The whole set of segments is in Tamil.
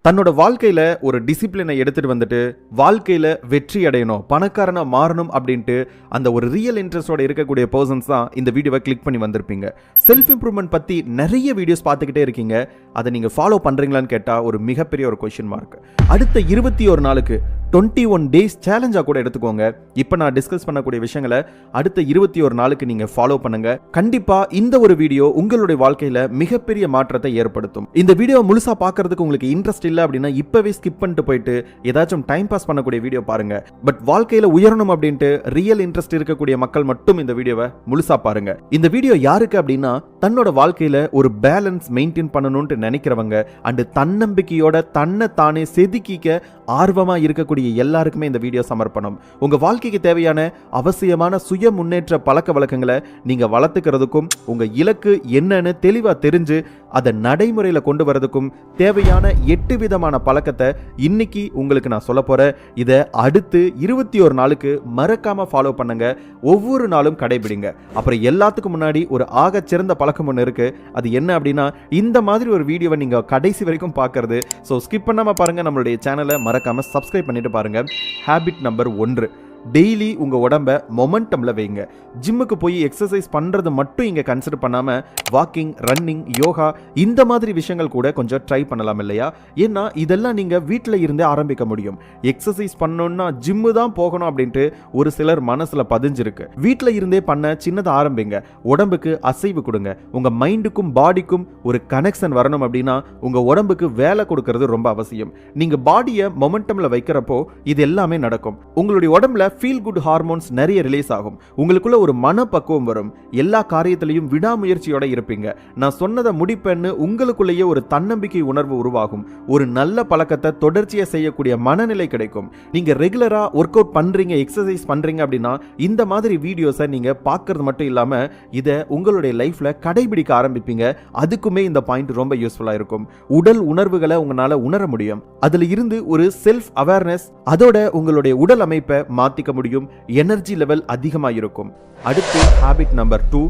தன்னோட வாழ்க்கையில ஒரு டிசிப்ளினை எடுத்துட்டு வந்துட்டு வாழ்க்கையில வெற்றி அடையணும், பணக்காரனா மாறணும் அப்படின்ட்டு அந்த ஒரு ரியல் இன்ட்ரெஸ்டோட இருக்கக்கூடிய பர்சன்ஸ் தான் இந்த வீடியோவை கிளிக் பண்ணி வந்திருப்பீங்க. செல்ஃப் இம்ப்ரூவ்மெண்ட் பத்தி நிறைய வீடியோஸ் பார்த்துக்கிட்டே இருக்கீங்க. அதை நீங்க ஃபாலோ பண்றீங்களான்னு கேட்டா ஒரு மிகப்பெரிய ஒரு கொஸ்டின் மார்க். அடுத்த 21 நாளுக்கு 21 டேஸ் சேலஞ்சா கூட எடுத்துக்கோங்க. இப்போ நான் டிஸ்கஸ் பண்ணக்கூடிய விஷயங்களை அடுத்த 21 நாளுக்கு நீங்க ஃபாலோ பண்ணுங்க. கண்டிப்பா இந்த ஒரு வீடியோ உங்களுடைய வாழ்க்கையில மிகப்பெரிய மாற்றத்தை ஏற்படுத்தும். இந்த வீடியோ முழுசா பார்க்கிறதுக்கு உங்களுக்கு இன்ட்ரெஸ்ட் இல்ல அப்படின்னா இப்பவே ஸ்கிப் பண்ணிட்டு போயிட்டு ஏதாச்சும் டைம் பாஸ் பண்ணக்கூடிய வீடியோ பாருங்க. பட் வாழ்க்கையில உயரணும் அப்படின்ட்டு ரியல் இன்ட்ரெஸ்ட் இருக்கக்கூடிய மக்கள் மட்டும் இந்த வீடியோவை முழுசா பாருங்க. இந்த வீடியோ யாருக்கு அப்படின்னா தன்னோட வாழ்க்கையில ஒரு பேலன்ஸ் மெயின்டைன் பண்ணணும்னு நினைக்கிறவங்க அண்ட் தன்னம்பிக்கையோட தன்னை தானே செதுக்கிக்க ஆர்வமா இருக்கக்கூடிய எல்லாருக்குமே இந்த வீடியோ சமர்ப்பணம். உங்க வாழ்க்கைக்கு தேவையான அவசியமான சுய முன்னேற்ற பழக்க வழக்கங்களை நீங்க வளர்த்துக்கிறதுக்கும் உங்க இலக்கு என்னன்னு தெளிவா தெரிஞ்சு அதை நடைமுறையில கொண்டு வரதுக்கும் தேவையான 8 விதமான பழக்கத்தை இன்னைக்கு உங்களுக்கு நான் சொல்ல போறேன். இதை அடுத்து 21 நாளுக்கு மறக்காம ஃபாலோ பண்ணுங்க. ஒவ்வொரு நாளும் கடைபிடிங்க. அப்புறம் எல்லாத்துக்கும் முன்னாடி ஒரு ஆக சிறந்த பழக்கம் ஒன்று இருக்கு. அது என்ன அப்படின்னா இந்த மாதிரி ஒரு வீடியோவை நீங்க கடைசி வரைக்கும் பார்க்கறது. ஸோ ஸ்கிப் பண்ணாம பாருங்க. நம்மளுடைய சேனலை மறக்காம சப்ஸ்கிரைப் பண்ணிட்டு பாருங்க. ஹேபிட் நம்பர் 1, டெய்லி உங்க உடம்ப மொமெண்டம்ல வைங்க. ஜிம்முக்கு போய் எக்ஸசைஸ் பண்றது மட்டும் இங்க கன்சிடர் பண்ணாம வாக்கிங், ரன்னிங், யோகா இந்த மாதிரி விஷயங்கள் கூட கொஞ்சம் ட்ரை பண்ணலாம் இல்லையா? ஏன்னா இதெல்லாம் நீங்க வீட்டில் இருந்தே ஆரம்பிக்க முடியும். எக்ஸசைஸ் பண்ணணும்னா ஜிம்மு தான் போகணும் அப்படின்ட்டு ஒரு சிலர் மனசுல பதிஞ்சிருக்கு. வீட்டில் இருந்தே பண்ண சின்னதாக ஆரம்பிங்க. உடம்புக்கு அசைவு கொடுங்க. உங்க மைண்டுக்கும் பாடிக்கும் ஒரு கனெக்ஷன் வரணும் அப்படின்னா உங்க உடம்புக்கு வேலை கொடுக்கறது ரொம்ப அவசியம். நீங்க பாடியை மொமெண்டம்ல வைக்கிறப்போ இது எல்லாமே நடக்கும். உங்களுடைய உடம்புல ஃபீல் குட் ஹார்மோன்ஸ் நிறைய ரிலீஸ் ஆகும். உங்களுக்குள்ள ஒரு மனப்பக்குவம் வரும். எல்லா காரியத்திலையும் விடாமுயற்சியோட இருப்பீங்க. நான் சொன்னதை முடிப்பேன்னு உங்களுக்குள்ளேயே ஒரு தன்னம்பிக்கை உணர்வு உருவாகும். ஒரு நல்ல பழக்கத்தை தொடர்ச்சியா செய்யக்கூடிய மனநிலை கிடைக்கும். நீங்க ரெகுலரா ஒர்க் அவுட் பண்றீங்க, எக்ஸசைஸ் பண்றீங்க அப்படின்னா இந்த மாதிரி வீடியோஸை நீங்க பார்க்கறது மட்டும் இல்லாம இதை உங்களுடைய லைஃப்ல கடைபிடிக்க ஆரம்பிப்பீங்க. அதுக்குமே இந்த பாயிண்ட் ரொம்ப யூஸ்ஃபுல்லா இருக்கும். உடல் உணர்வுகளை உங்களால உணர முடியும். அதுல இருந்து ஒரு செல்ஃப் அவேர்னஸ், அதோட உங்களுடைய உடல் அமைப்பை மாத்திக்க முடியும். எனர்ஜி லெவல் அதிகமாக இருக்கும். அடுத்து habit number 2,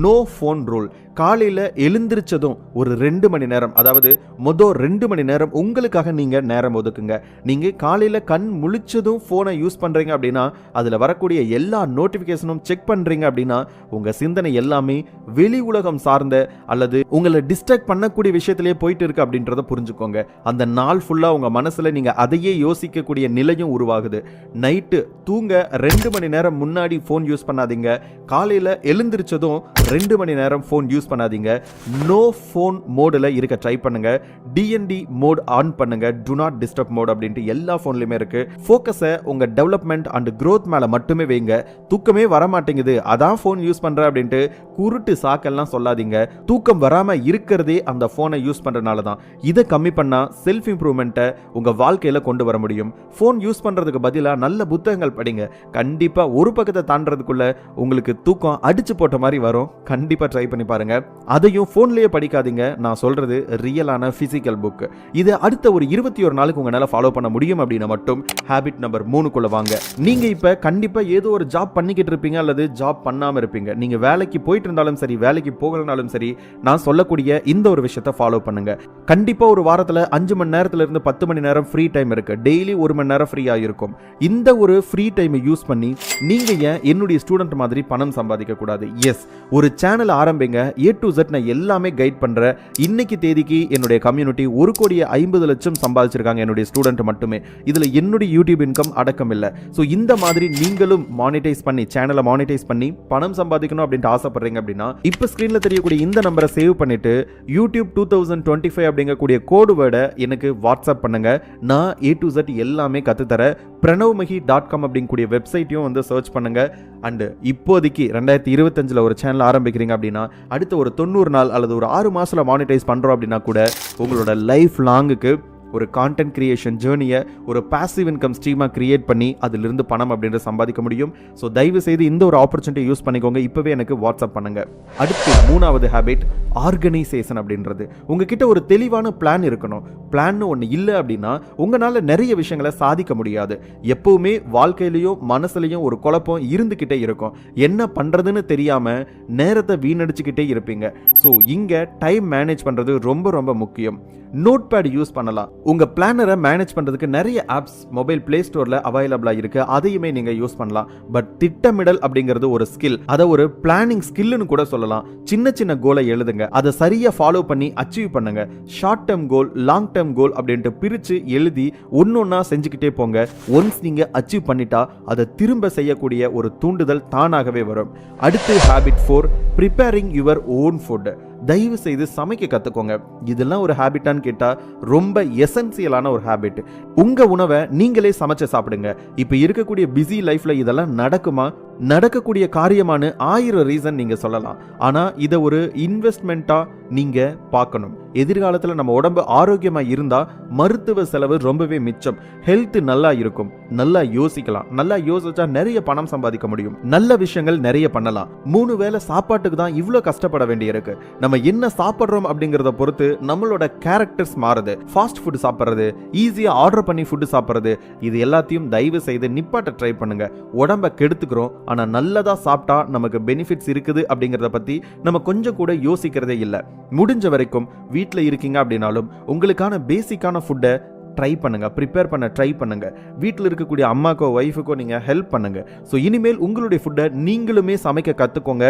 no phone rule. காலையில் எழுந்திரிச்சதும் ஒரு 2 மணி நேரம், அதாவது மொதல் 2 மணி நேரம் உங்களுக்காக நீங்கள் நேரம் ஒதுக்குங்க. நீங்கள் காலையில் கண் முழிச்சதும் ஃபோனை யூஸ் பண்ணுறீங்க அப்படின்னா அதில் வரக்கூடிய எல்லா நோட்டிஃபிகேஷனும் செக் பண்ணுறீங்க அப்படின்னா உங்கள் சிந்தனை எல்லாமே வெளி உலகம் சார்ந்த அல்லது உங்களை டிஸ்ட்ராக்ட் பண்ணக்கூடிய விஷயத்திலேயே போயிட்டு இருக்கு அப்படின்றத புரிஞ்சுக்கோங்க. அந்த நாள் ஃபுல்லாக உங்கள் மனசில் நீங்கள் அதையே யோசிக்கக்கூடிய நிலையும் உருவாகுது. நைட்டு தூங்க 2 மணி நேரம் முன்னாடி ஃபோன் யூஸ் பண்ணாதீங்க. காலையில் எழுந்திரிச்சதும் 2 மணி நேரம் ஃபோன் யூஸ் பண்ணாதீங்க. நோ ஃபோன் மோடில் இருக்க ட்ரை பண்ணுங்க. டிஎன்டி மோட் ஆன் பண்ணுங்க. டு நாட் டிஸ்டர்ப் மோட் அப்படின்ட்டு எல்லா ஃபோன்லையுமே இருக்கு. ஃபோக்கஸை உங்க டெவலப்மெண்ட் அண்ட் growth மேல மட்டுமே வைங்க. தூக்கமே வர மாட்டேங்குது, அதான் ஃபோன் யூஸ் பண்ற அப்படின்ட்டு குருட்டு சாக்கெல்லாம் சொல்லாதீங்க. தூக்கம் வராம இருக்கிறதே அந்த ஃபோனை யூஸ் பண்றதுனால தான். இதை கம்மி பண்ணா செல்ஃப் இம்ப்ரூவ்மெண்ட்டை உங்க வாழ்க்கையில கொண்டு வர முடியும். ஃபோன் யூஸ் பண்றதுக்கு பதிலாக நல்ல புத்தகங்கள் படிங்க. கண்டிப்பா ஒரு பக்கத்தை தாண்டறதுக்குள்ள உங்களுக்கு தூக்கம் அடிச்சு போட்ட மாதிரி வரும். கண்டிப்பா ட்ரை பண்ணி பாருங்க. அதையும் போன்லயே படிக்காதீங்க. நான் சொல்றது ரியலான பிசிக்கல் புக். இது அடுத்த ஒரு 21 நாளுக்கு உங்களால ஃபாலோ பண்ண முடியும் அப்படின்னா மட்டும் ஹேபிட் நம்பர் 3க்குள்ள வாங்க. நீங்க இப்ப கண்டிப்பா ஏதோ ஒரு ஜாப் பண்ணிக்கிட்டு இருப்பீங்க அல்லது ஜாப் பண்ணாம இருப்பீங்க. நீங்க வேலைக்கு போயிட்டு இருந்தாலும் சரி, வேலைக்கு போகலனாலும் சரி, நான் சொல்லக்கூடிய இந்த ஒரு விஷயத்தை ஃபாலோ பண்ணுங்க. கண்டிப்பா ஒரு வாரத்துல 5 மணி நேரத்துல இருந்து 10 மணி நேரம் ஃப்ரீ டைம் இருக்கு. டெய்லி 1 மணி நேரம் ஃப்ரீயா இருக்கும். இந்த ஒரு ஃப்ரீ டைமை யூஸ் பண்ணி நீங்க ஏன் என்னுடைய ஸ்டூடெண்ட் மாதிரி பணம் சம்பாதிக்க கூடாது? எஸ், ஒரு சேனல் ஆரம்பிங்க. A to Z நான் எல்லாமே கைட் பண்றேன். இன்னைக்கு தேதிக்கு என்னுடைய கம்யூனிட்டி 1,50,00,000 சம்பாதிச்சிருக்காங்க என்னுடைய ஸ்டூடெண்ட் மட்டுமே. இதுல என்னுடைய யூடியூப் இன்கம் அடக்கம் இல்லை. ஸோ இந்த மாதிரி நீங்களும் மானிட்டைஸ் பண்ணி சேனலை மானிட்டைஸ் பண்ணி பணம் சம்பாதிக்கணும் அப்படின்ட்டு ஆசைப்படுறீங்க அப்படின்னா இப்ப ஸ்கிரீன்ல தெரியக்கூடிய இந்த நம்பரை சேவ் பண்ணிட்டு யூடியூப் 2025 அப்படிங்கக்கூடிய கோடு வேர்டை எனக்கு வாட்ஸ்அப் பண்ணுங்க. நான் A to Z எல்லாமே கத்துத்தரேன். pranavmahi.com அப்படிங்கக்கூடிய வெப்சைட்டையும் வந்து சர்ச் பண்ணுங்க. அண்ட் இப்போதைக்கு 2025 ஒரு சேனல் ஆரம்பிக்கிறீங்க அப்படின்னா அடுத்த ஒரு 90 நாள் அல்லது ஒரு 6 மாசத்துல மானிட்டைஸ் பண்றோம் அப்படின்னா கூட உங்களோட லைஃப் லாங்குக்கு ஒரு கான்டென்ட் கிரியேஷன் ஜேர்னியை ஒரு பாசிவ் இன்கம் ஸ்ட்ரீமாக கிரியேட் பண்ணி அதிலிருந்து பணம் அப்படின்ற சம்பாதிக்க முடியும். ஸோ தயவு செய்து இந்த ஒரு ஆப்பர்ச்சுனிட்டி யூஸ் பண்ணிக்கோங்க. இப்போவே எனக்கு வாட்ஸ்அப் பண்ணுங்க. அடுத்து 3வது ஹேபிட் ஆர்கனைசேஷன் அப்படின்றது. உங்ககிட்ட ஒரு தெளிவான பிளான் இருக்கணும். பிளான் ஒன்று இல்லை அப்படின்னா உங்களால் நிறைய விஷயங்களை சாதிக்க முடியாது. எப்பவுமே வாழ்க்கையிலையும் மனசுலையும் ஒரு குழப்பம் இருந்துக்கிட்டே இருக்கும். என்ன பண்ணுறதுன்னு தெரியாமல் நேரத்தை வீணடிச்சுக்கிட்டே இருப்பீங்க. ஸோ இங்கே டைம் மேனேஜ் பண்ணுறது ரொம்ப ரொம்ப முக்கியம். நோட் பேட் யூஸ் பண்ணலாம். உங்க பிளானரை மேனேஜ் பண்றதுக்கு நிறைய ஆப்ஸ் மொபைல் பிளே ஸ்டோர்ல அவைலபிளா இருக்கு, அதையுமே நீங்க யூஸ் பண்ணலாம். பட் திட்டமிடல் அப்படிங்கிறது ஒரு ஸ்கில், அதை ஒரு பிளானிங் ஸ்கில்னு கூட சொல்லலாம். சின்ன சின்ன கோலை எழுதுங்க, அதை சரியா ஃபாலோ பண்ணி அச்சீவ் பண்ணுங்க. Short term goal, long term goal அப்படின்ட்டு பிரிச்சு எழுதி ஒன்னொன்னா செஞ்சுக்கிட்டே போங்க. ஒன்ஸ் நீங்க அச்சீவ் பண்ணிட்டா அதை திரும்ப செய்யக்கூடிய ஒரு தூண்டுதல் தானாகவே வரும். அடுத்து habit 4, preparing your own food. தயவு செய்து சமைக்க கத்துக்கோங்க. இதெல்லாம் ஒரு ஹேபிட்டான்னு கேட்டா ரொம்ப எசென்சியலான ஒரு ஹேபிட். உங்க உணவை நீங்களே சமைச்சு சாப்பிடுங்க. இப்ப இருக்கக்கூடிய பிஸி லைஃப்ல இதெல்லாம் நடக்குமா? நடக்கக்கூடிய காரியமான 1000 ரீசன் நீங்க சொல்லலாம். ஆனா இதை ஒரு இன்வெஸ்ட்மெண்ட்டா நீங்க பார்க்கணும். எதிர்காலத்துல நம்ம உடம்பு ஆரோக்கியமா இருந்தா மருத்துவ செலவு ரொம்பவே மிச்சம். ஹெல்த் நல்லா இருக்கும். நல்லா யோசிக்கலாம். நல்லா யோசிச்சா நிறைய பணம் சம்பாதிக்க முடியும். நல்ல விஷயங்கள் நிறைய பண்ணலாம். 3 வேளை சாப்பாட்டுக்கு தான் இவ்வளவு கஷ்டப்பட வேண்டியிருக்கு. நம்ம என்ன சாப்பிடுறோம் அப்படிங்கறத பொறுத்து நம்மளோட கேரக்டர்ஸ் மாறுது. ஃபாஸ்ட் ஃபுட் சாப்பிடுறது, ஈஸியா ஆர்டர் பண்ணி ஃபுட் சாப்பிடுறது, இது எல்லாத்தையும் தயவு செய்து நிப்பாட்ட ட்ரை பண்ணுங்க. உடம்ப கெடுத்துக்கிறோம். ஆனா நல்லதா சாப்பிட்டா நமக்கு பெனிஃபிட்ஸ் இருக்குது அப்படிங்கறத பத்தி நம்ம கொஞ்சம் கூட யோசிக்கிறதே இல்ல. முடிஞ்ச வரைக்கும் வீட்ல இருக்கீங்க அப்படின்னாலும் உங்களுக்கான பேசிக்கான ஃபுட்டை ட்ரை பண்ணுங்க, ப்ரிப்பேர் பண்ண ட்ரை பண்ணுங்க. வீட்டில் இருக்கக்கூடிய அம்மாக்கோ ஒய்ஃபுக்கோ நீங்க ஹெல்ப் பண்ணுங்க. ஸோ இனிமேல் உங்களுடைய ஃபுட்டை நீங்களுமே சமைக்க கத்துக்கோங்க.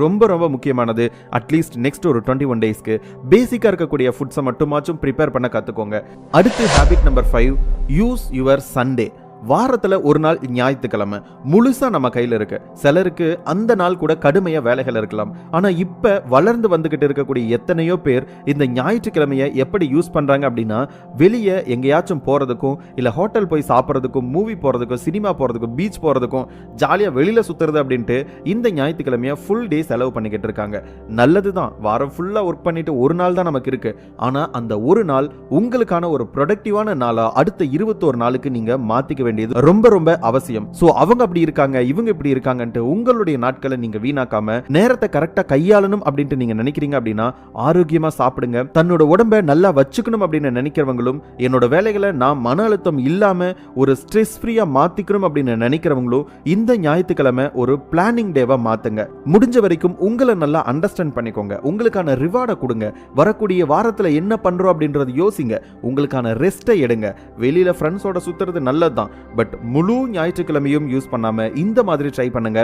ரொம்ப ரொம்ப முக்கியமானது, அட்லீஸ்ட் நெக்ஸ்ட் ஒரு 21 டேஸ்க்கு பேசிக்கா இருக்கக்கூடிய ஃபுட்ஸை மட்டுமாச்சும் ப்ரிப்பேர் பண்ண கத்துக்கோங்க. அடுத்து habit number 5, use your Sunday. வாரத்துல ஒரு நாள் ஞாயிற்றுக்கிழமை முழுசா நம்ம கையில இருக்கு. சிலருக்கு அந்த நாள் கூட கடுமையா வேலைகள் இருக்கலாம். ஆனா இப்ப வளர்ந்து வந்துகிட்டு இருக்கக்கூடிய எத்தனையோ பேர் இந்த ஞாயிற்றுக்கிழமையை எப்படி யூஸ் பண்றாங்க அப்படின்னா, வெளியே எங்கேயாச்சும் போறதுக்கும், இல்ல ஹோட்டல் போய் சாப்பிட்றதுக்கும், மூவி போறதுக்கும், சினிமா போறதுக்கும், பீச் போறதுக்கும், ஜாலியா வெளியில சுத்துறது அப்படின்ட்டு இந்த ஞாயிற்றுக்கிழமையை ஃபுல் டே செலவு பண்ணிக்கிட்டு இருக்காங்க. நல்லதுதான், வாரம் ஃபுல்லா ஒர்க் பண்ணிட்டு ஒரு நாள் தான் நமக்கு இருக்கு. ஆனா அந்த ஒரு நாள் உங்களுக்கான ஒரு ப்ரொடக்டிவான நாளா அடுத்த 21 நாளுக்கு நீங்க மாத்திக்க வேண்டியது ரொம்ப ரொம்ப அவசியம். சோ அவங்க அப்படி இருக்காங்க, இவங்க இப்படி இருக்காங்கன்ட்டு உங்களுடைய நாட்களை நீங்க வீணாக்காம நேரத்தை கரெக்டா கையாளணும் அப்படின்ட்டு நீங்க நினைக்கிறீங்க அப்படின்னா ஆரோக்கியமா சாப்பிடுங்க. தன்னோட உடம்பை நல்லா வச்சுக்கணும் அப்படின்னு நினைக்கிறவங்களும், என்னோட வேலைகளை நான் மன அழுத்தம் இல்லாம ஒரு ஸ்ட்ரெஸ் ஃப்ரீயா மாத்திக்கணும் அப்படின்னு நினைக்கிறவங்களும் இந்த ஞாயிற்றுக்கிழமை ஒரு பிளானிங் டேவா மாத்துங்க. முடிஞ்ச வரைக்கும் உங்களை நல்லா அண்டர்ஸ்டாண்ட் பண்ணிக்கோங்க. உங்களுக்கான ரிவார்டை கொடுங்க. வரக்கூடிய வாரத்துல என்ன பண்றோம் அப்படின்றது யோசிங்க. உங்களுக்கான ரெஸ்ட்டை எடுங்க. வெளியில ஃப்ரெண்ட்ஸோட சுத்துறது நல்லதுதான், பட் முழு ஞாயிற்றுக்கிழமையும் யூஸ் பண்ணாம இந்த மாதிரி ட்ரை பண்ணுங்க.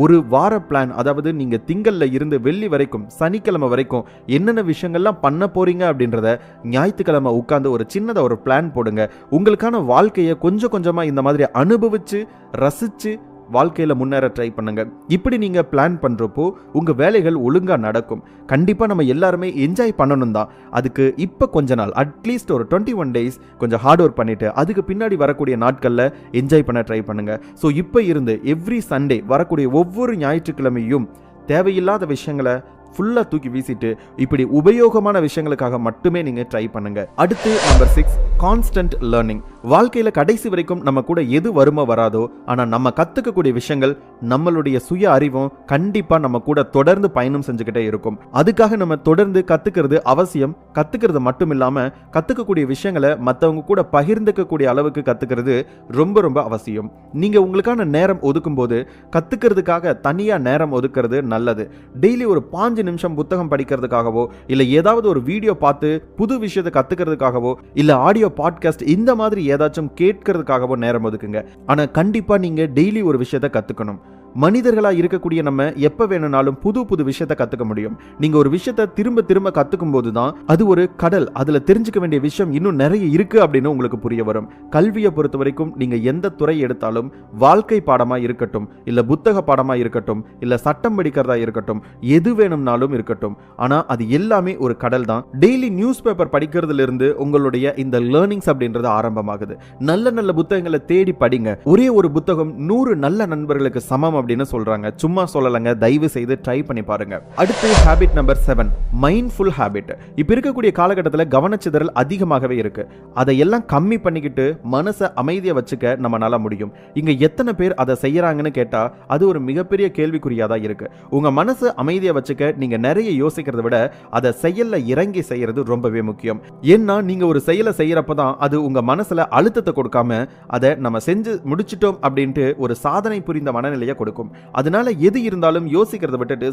ஒரு வார பிளான், அதாவது நீங்க திங்கள்ல இருந்து வெள்ளி வரைக்கும், சனிக்கிழமை வரைக்கும் என்னென்ன விஷயங்கள்லாம் பண்ண போறீங்க அப்படின்றத ஞாயிற்றுக்கிழமை உட்கார்ந்து ஒரு சின்னதா ஒரு பிளான் போடுங்க. உங்களுக்கான வாழ்க்கையை கொஞ்சம் கொஞ்சமா இந்த மாதிரி அனுபவிச்சு ரசிச்சு வாழ்க்கையில முன்னேற ட்ரை பண்ணுங்க. இப்படி நீங்க பிளான் பண்றப்போ உங்க வேலைகள் ஒழுங்கா நடக்கும். கண்டிப்பா நம்ம எல்லாருமே என்ஜாய் பண்ணணும் தான். அதுக்கு இப்ப கொஞ்ச நாள், அட்லீஸ்ட் ஒரு 21 டேஸ் கொஞ்சம் ஹார்ட் ஒர்க் பண்ணிட்டு அதுக்கு பின்னாடி வரக்கூடிய நாட்கள்ல என்ஜாய் பண்ண ட்ரை பண்ணுங்க. ஸோ இப்ப இருந்து எவ்ரி சண்டே வரக்கூடிய ஒவ்வொரு ஞாயிற்றுக்கிழமையும் தேவையில்லாத விஷயங்களை ஃபுல்லா தூக்கி வீசிட்டு இப்படி உபயோகமான விஷயங்களுக்காக மட்டுமே நீங்க ட்ரை பண்ணுங்க. அடுத்து நம்பர் 6, கான்ஸ்டன்ட் லேர்னிங். வாழ்க்கையில கடைசி வரைக்கும் நம்ம கூட எது வருமோ வராதோ, ஆனா நம்ம கத்துக்கக்கூடிய விஷயங்கள் நம்மளுடைய சுய அறிவும் கண்டிப்பா நம்ம கூட தொடர்ந்து பயணம் செஞ்சுக்கிட்டே இருக்கும். அதுக்காக நம்ம தொடர்ந்து கத்துக்கிறது அவசியம். கத்துக்கிறது மட்டும் இல்லாம கத்துக்கக்கூடிய விஷயங்களை மற்றவங்க கூட பகிர்ந்துக்கக்கூடிய அளவுக்கு கத்துக்கிறது ரொம்ப ரொம்ப அவசியம். நீங்க உங்களுக்கான நேரம் ஒதுக்கும் போது கத்துக்கிறதுக்காக தனியா நேரம் ஒதுக்கிறது நல்லது. டெய்லி ஒரு 5 நிமிஷம் புத்தகம் படிக்கிறதுக்காகவோ, இல்ல ஏதாவது ஒரு வீடியோ பார்த்து புது விஷயத்தை கத்துக்கிறதுக்காகவோ, இல்ல ஆடியோ பாட்காஸ்ட் இந்த மாதிரி ஏதாச்சும் கேட்கறதுக்காகவோ நேரம் ஒதுக்குங்க. ஆனா கண்டிப்பா நீங்க டெய்லி ஒரு விஷயத்தை கத்துக்கணும். மனிதர்களா இருக்கக்கூடிய நம்ம எப்ப வேணும்னாலும் புது புது விஷயத்தை கத்துக்க முடியும். நீங்க ஒரு விஷயத்தை திரும்ப திரும்ப கத்துக்கும் போதுதான் அது ஒரு கடல். அதுல தெரிஞ்சுக்க வேண்டிய விஷயம் இன்னும் நிறைய இருக்கு அப்படின்னு உங்களுக்கு புரிய வரும். கல்வியை பொறுத்த வரைக்கும் நீங்க எந்த துறை எடுத்தாலும், வாழ்க்கை பாடமா இருக்கட்டும், இல்ல புத்தக பாடமா இருக்கட்டும், இல்ல சட்டம் படிக்கிறதா இருக்கட்டும், எது வேணும்னாலும் இருக்கட்டும், ஆனா அது எல்லாமே ஒரு கடல் தான். டெய்லி நியூஸ் பேப்பர் படிக்கிறதுல இருந்து உங்களுடைய இந்த லேர்னிங்ஸ் அப்படின்றது ஆரம்பமாகுது. நல்ல நல்ல புத்தகங்களை தேடி படிங்க. ஒரே ஒரு புத்தகம் 100 நல்ல நண்பர்களுக்கு சமம் அப்படின்னு சொல்றாங்க. சும்மா சொல்லலங்க, தயவு செய்து ட்ரை பண்ணி பாருங்க. அடுத்து ஹேபிட் நம்பர் 7, மைண்ட்ஃபுல் ஹேபிட். இப்ப இருக்கக்கூடிய காலகட்டத்தில் கவனச்சிதறல் அதிகமாகவே இருக்கு. அதையெல்லாம் கம்மி பண்ணிக்கிட்டு மனசை அமைதியா வச்சுக்க நம்மளால முடியும். இங்க எத்தனை பேர் அதை செய்யறாங்கன்னு கேட்டா அது ஒரு மிகப்பெரிய கேள்விக்குறியாதான் இருக்கு. உங்க மனசை அமைதியா வச்சுக்க நீங்க நிறைய யோசிக்கிறத விட அதை செயல்ல இறங்கி செய்யறது ரொம்பவே முக்கியம். ஏன்னா நீங்க ஒரு செயலை செய்யறப்பதான் அது உங்க மனசுல அழுத்தத்தை கொடுக்காம அதை நம்ம செஞ்சு முடிச்சிட்டோம் அப்படின்ட்டு ஒரு சாதனை புரிந்த மனநிலையை கொடுக்கும். கொடுக்கும். அதனால எது இருந்தாலும் யோசிக்கிறத விட்டுட்டு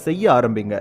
செய்ய ஆரம்பிங்க.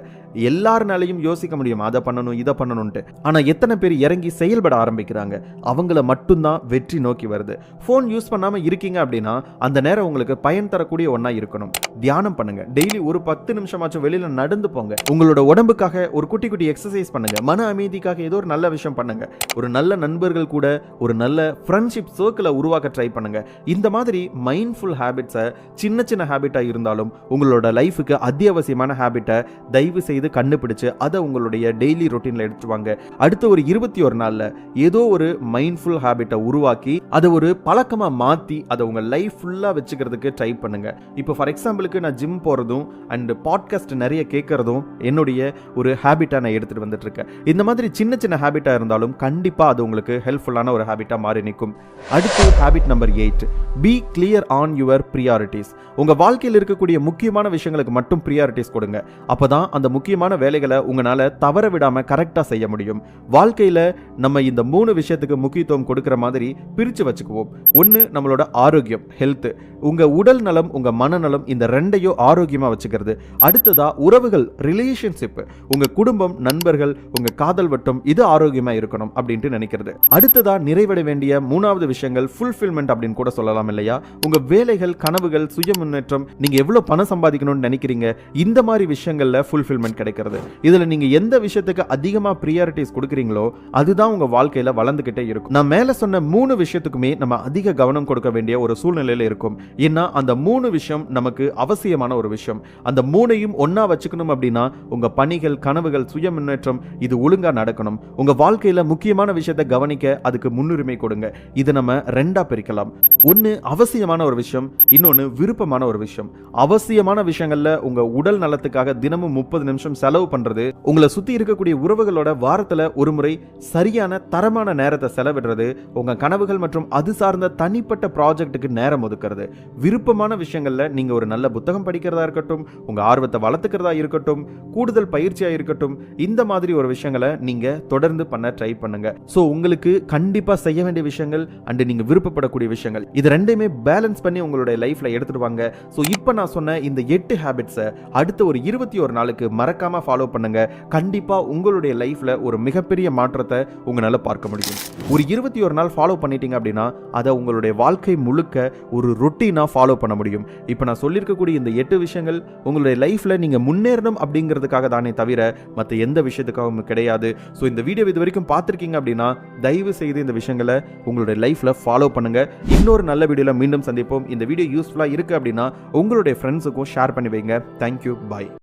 எல்லாருனாலையும் யோசிக்க முடியும், அதை பண்ணணும் இதை பண்ணணும்ட்டு. ஆனா எத்தனை பேர் இறங்கி செயல்பட ஆரம்பிக்கிறாங்க? அவங்கள மட்டும்தான் வெற்றி நோக்கி வருது. போன் யூஸ் பண்ணாம இருக்கீங்க அப்படின்னா அந்த நேரம் உங்களுக்கு பயன் தரக்கூடிய ஒண்ணா இருக்கணும். தியானம் பண்ணுங்க. டெய்லி ஒரு 10 நிமிஷமாச்சும் வெளியில நடந்து போங்க. உங்களோட உடம்புக்காக ஒரு குட்டி குட்டி எக்ஸசைஸ் பண்ணுங்க. மன அமைதிக்காக ஏதோ ஒரு நல்ல விஷயம் பண்ணுங்க. ஒரு நல்ல நண்பர்கள் கூட ஒரு நல்ல ஃப்ரெண்ட்ஷிப் சர்க்கிளை உருவாக்க ட்ரை பண்ணுங்க. இந்த மாதிரி மைண்ட்ஃபுல் ஹேபிட்ஸை சின்ன சின்ன ஹேபிட்டா இருந்தாலும் உங்களோட லைஃபுக்கு அத்தியாவசியமான ஹேபிட்டை தயவு செய்து கண்டுபிடிச்சு அதை உங்களுடைய டெய்லி ரொட்டீன்ல எடுத்துவாங்க. அடுத்த ஒரு 21 நாள்ல ஏதோ ஒரு மைண்ட்ஃபுல் ஹேபிட்டை உருவாக்கி அதை ஒரு பழக்கமா மாத்தி அதை உங்க லைஃப் ஃபுல்லா வச்சுக்கிறதுக்கு ட்ரை பண்ணுங்க. இப்போ ஃபார் எக்ஸாம்பிளுக்கு நான் ஜிம் போறதும் அண்ட் பாட்காஸ்ட் நிறைய கேட்கறதும் என்னுடைய ஒரு ஹேபிட்டா நான் எடுத்துட்டு வந்துட்டு இருக்கேன். இந்த மாதிரி சின்ன சின்ன ஹேபிட்டா இருந்தாலும் கண்டிப்பா அது உங்களுக்கு ஹெல்ப்ஃபுல்லான ஒரு ஹேபிட்டா மாறி நிற்கும். அடுத்து habit number 8, B clear on your priorities. உங்க வாழ்க்கையில் இருக்கக்கூடிய முக்கியமான விஷயங்களுக்கு மட்டும் ப்ரியாரிட்டிஸ் கொடுங்க. அப்பதான் அந்த முக்கியமான வேலைகளை உங்களால தவற விடாம கரெக்டா செய்ய முடியும். வாழ்க்கையில நம்ம இந்த 3 விஷயத்துக்கு முக்கியத்துவம் கொடுக்கிற மாதிரி பிரிச்சு வச்சுக்குவோம். ஒன்னு நம்மளோட ஆரோக்கியம், ஹெல்த். உங்க உடல் நலம், உங்க மனநலம், இந்த ரெண்டையும் ஆரோக்கியமா வச்சுக்கிறது. அடுத்ததா உறவுகள், ரிலேஷன்ஷிப், உங்க குடும்பம், நண்பர்கள், உங்க காதல் வட்டம், இது ஆரோக்கியமா இருக்கணும் அப்படின்ட்டு நினைக்கிறது. அடுத்ததா நிறைவடைய வேண்டிய 3வது விஷயங்கள் ஃபுல்ஃபில்மெண்ட் அப்படின்னு கூட சொல்லலாம் இல்லையா? உங்க வேலைகள், கனவுகள், சுய முன்னேற்றம், நீங்க எவ்வளவு பணம் சம்பாதிக்கணும்னு நினைக்கிறீங்க, இந்த மாதிரி விஷயங்கள்ல ஃபுல்ஃபில்மெண்ட் கிடைக்கிறது. இதுல நீங்க எந்த விஷயத்துக்கு அதிகமா ப்ரியாரிட்டிஸ் கொடுக்குறீங்களோ அதுதான் உங்க வாழ்க்கையில வளர்ந்துகிட்டே இருக்கும். நான் மேல சொன்ன 3 விஷயத்துக்குமே நம்ம அதிக கவனம் கொடுக்க வேண்டிய ஒரு சூழ்நிலையில இருக்கும். ஏன்னா அந்த 3 விஷயம் நமக்கு அவசியமான ஒரு விஷயம். அந்த 3ஐயும் ஒன்னா வச்சுக்கணும் அப்படின்னா உங்க பணிகள், கனவுகள், சுய முன்னேற்றம் இது ஒழுங்கா நடக்கணும். உங்க வாழ்க்கையில முக்கியமான விஷயத்தை கவனிக்க அதுக்கு முன்னுரிமை கொடுங்க. இதை நம்ம 2ஆ பிரிக்கலாம். ஒன்னு அவசியமான ஒரு விஷயம், இன்னொன்னு விருப்பமான ஒரு விஷயம். அவசியமான விஷயங்கள்ல உங்க உடல் நலத்துக்காக தினமும் 30 நிமிஷம் செலவு பண்றது, உங்களை சுத்தி இருக்கக்கூடிய உறவுகளோட வாரத்துல ஒரு முறை சரியான தரமான நேரத்தை செலவிடுறது, உங்க கனவுகள் மற்றும் அது சார்ந்த தனிப்பட்ட ப்ராஜெக்ட்டுக்கு நேரம் ஒதுக்குறது. விருப்பமான விஷயங்கள்ல நீங்க ஒரு நல்ல புத்தகம் படிக்கிறதா இருக்கட்டும், உங்க ஆர்வத்தை வளர்த்துக்கிறதா இருக்கட்டும், கூடுதல் பயிற்சியா இருக்கட்டும், இந்த மாதிரி ஒரு விஷயங்களை நீங்க தொடர்ந்து பண்ண ட்ரை பண்ணுங்க. சோ உங்களுக்கு கண்டிப்பா செய்ய வேண்டிய விஷயங்கள் அண்ட் நீங்க விருப்பப்படக்கூடிய விஷயங்கள் இது ரெண்டையுமே பேலன்ஸ் பண்ணி உங்களுடைய லைஃப்ல எடுத்துட்டு வாங்க. சோ இப்போ நான் சொன்ன இந்த 8 ஹேபிட்ஸை அடுத்த ஒரு 21 நாளுக்கு மறக்காம ஃபாலோ பண்ணுங்க. கண்டிப்பா உங்களுடைய லைஃப்ல ஒரு மிகப்பெரிய மாற்றத்தை உங்களால பார்க்க முடியும். ஒரு 21 நாள் ஃபாலோ பண்ணிட்டீங்க அப்படின்னா அதை உங்களுடைய வாழ்க்கை முழுக்க ஒரு ரொட்டீனா ஃபாலோ பண்ண முடியும். இப்போ நான் சொல்லியிருக்கக்கூடிய இந்த 8 விஷயங்கள் உங்களுடைய லைஃப்ல நீங்க முன்னேறணும் அப்படிங்கிறதுக்காக தானே தவிர மற்ற எந்த விஷயத்துக்காகவும் கிடையாது. ஸோ இந்த வீடியோ இது வரைக்கும் பார்த்துருக்கீங்க அப்படின்னா தயவு செய்து இந்த விஷயங்களை உங்களுடைய லைஃப்ல ஃபாலோ பண்ணுங்க. இன்னொரு நல்ல வீடியோல மீண்டும் சந்திப்போம். இந்த வீடியோ யூஸ்ஃபுல்லா இருக்கு அப்படின்னா உங்களுடைய ஃப்ரெண்ட்ஸுக்கும் ஷேர் பண்ணி வைங்க. தேங்க்யூ, பாய்.